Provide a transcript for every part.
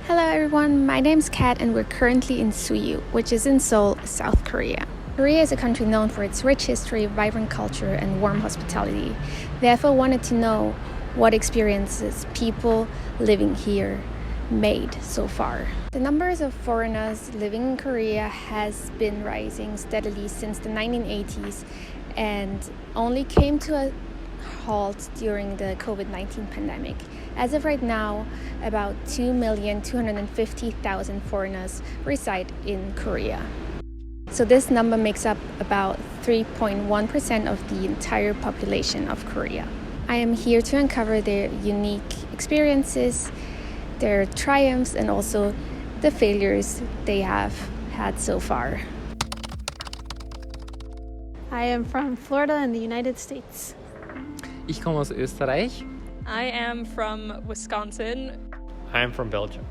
Hello everyone, my name's Kat and we're currently in Suyu, which is in Seoul, South Korea. Korea is a country known for its rich history, vibrant culture, and warm hospitality. Therefore, wanted to know what experiences people living here made so far. The numbers of foreigners living in Korea has been rising steadily since the 1980s and only came to a halt during the COVID-19 pandemic. As of right now, about 2,250,000 foreigners reside in Korea. So this number makes up about 3.1% of the entire population of Korea. I am here to uncover their unique experiences, their triumphs, and also the failures they have had so far. I am from Florida in the United States. Ich komme aus Österreich. I am from Wisconsin. I'm from Belgium.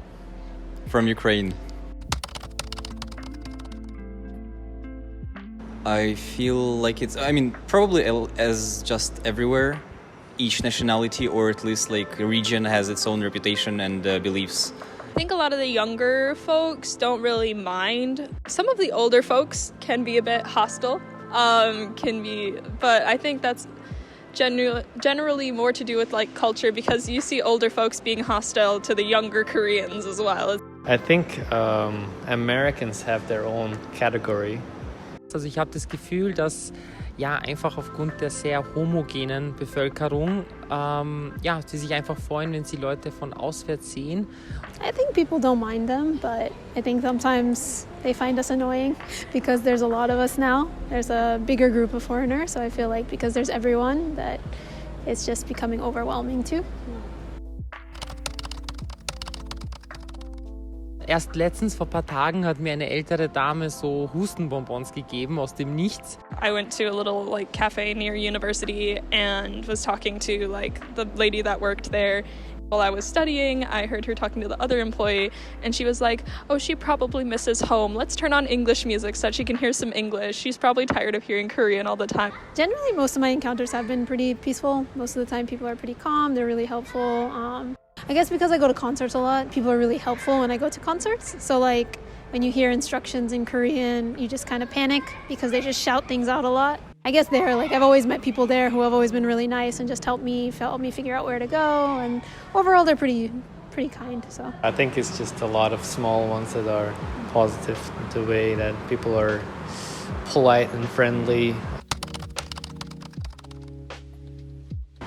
From Ukraine. I feel like probably as just everywhere, each nationality or at least like a region has its own reputation and beliefs. I think a lot of the younger folks don't really mind. Some of the older folks can be a bit hostile, but I think that's generally more to do with like culture, because you see older folks being hostile to the younger Koreans as well. I think Americans have their own category. Also ich habe das Gefühl, dass einfach aufgrund der sehr homogenen Bevölkerung sie sich einfach freuen, wenn sie Leute von auswärts sehen. I think people don't mind them, but I think sometimes they find us annoying because there's a lot of us now. There's a bigger group of foreigners, so I feel like because there's everyone that it's just becoming overwhelming too. Erst letztens, vor ein paar Tagen, hat mir eine ältere Dame so Hustenbonbons gegeben aus dem Nichts. I went to a little like cafe near university and was talking to like the lady that worked there. While I was studying, I heard her talking to the other employee, and she was like, "Oh, she probably misses home. Let's turn on English music so that she can hear some English. She's probably tired of hearing Korean all the time." Generally, most of my encounters have been pretty peaceful. Most of the time, people are pretty calm. They're really helpful. I guess because I go to concerts a lot, people are really helpful when I go to concerts. So like when you hear instructions in Korean, you just kind of panic because they just shout things out a lot. I guess I've always met people there who have always been really nice and just helped me figure out where to go. And overall, they're pretty kind. So I think it's just a lot of small ones that are positive in the way that people are polite and friendly.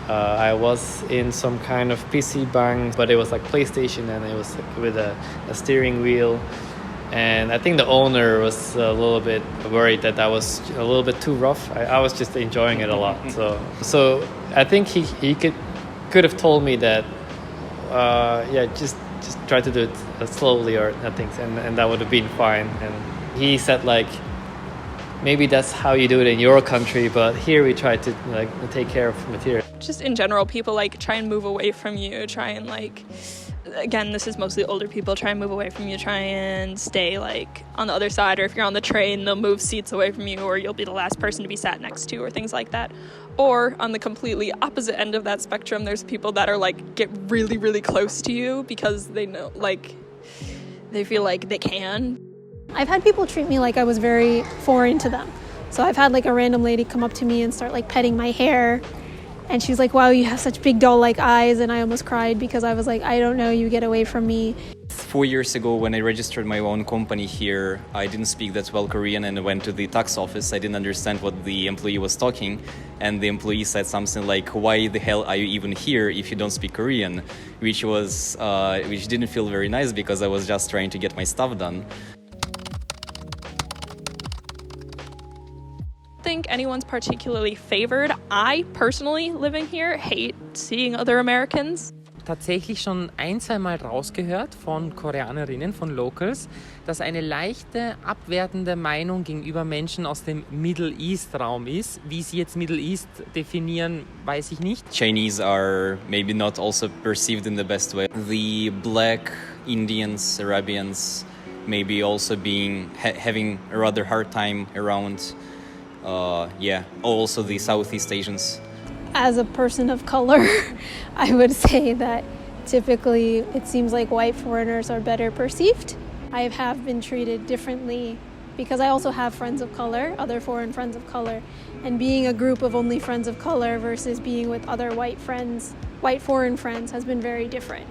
I was in some kind of PC bang, but it was like PlayStation, and it was like with a steering wheel. And I think the owner was a little bit worried that was a little bit too rough. I was just enjoying it a lot. So I think he could have told me that, just try to do it slowly or nothing, and that would have been fine. And he said like, maybe that's how you do it in your country, but here we try to like take care of material. Just in general, people like try and move away from you, try and like, again, this is mostly older people, try and move away from you, try and stay like on the other side, or if you're on the train, they'll move seats away from you, or you'll be the last person to be sat next to, or things like that. Or on the completely opposite end of that spectrum, there's people that are like get really, really close to you because they know, like, they feel like they can. I've had people treat me like I was very foreign to them. So I've had like a random lady come up to me and start like petting my hair. And she's like, "Wow, you have such big doll-like eyes." And I almost cried because I was like, "I don't know, you get away from me." 4 years ago, when I registered my own company here, I didn't speak that well Korean, and I went to the tax office. I didn't understand what the employee was talking, and the employee said something like, "Why the hell are you even here if you don't speak Korean?" Which didn't feel very nice because I was just trying to get my stuff done. Think anyone's particularly favored. I personally, living here, hate seeing other Americans. Tatsächlich schon ein, zweimal rausgehört von Koreanerinnen, von Locals, dass eine leichte abwertende Meinung gegenüber Menschen aus dem Middle East Raum ist. Wie sie jetzt Middle East definieren, weiß ich nicht. Chinese are maybe not also perceived in the best way. The Black Indians, Arabians, maybe also having a rather hard time around. Also the Southeast Asians. As a person of color, I would say that Typically, it seems like white foreigners are better perceived. I have been treated differently because I also have friends of color, other foreign friends of color, and being a group of only friends of color versus being with other white foreign friends has been very different.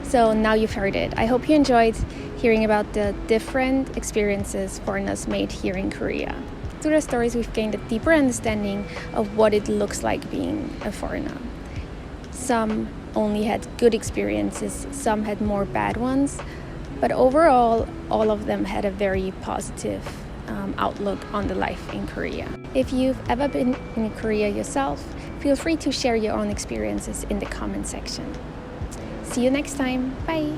So now you've heard it. I hope you enjoyed hearing about the different experiences foreigners made here in Korea. Through their stories, we've gained a deeper understanding of what it looks like being a foreigner. Some only had good experiences, some had more bad ones, but overall, all of them had a very positive outlook on the life in Korea. If you've ever been in Korea yourself, feel free to share your own experiences in the comment section. See you next time. Bye!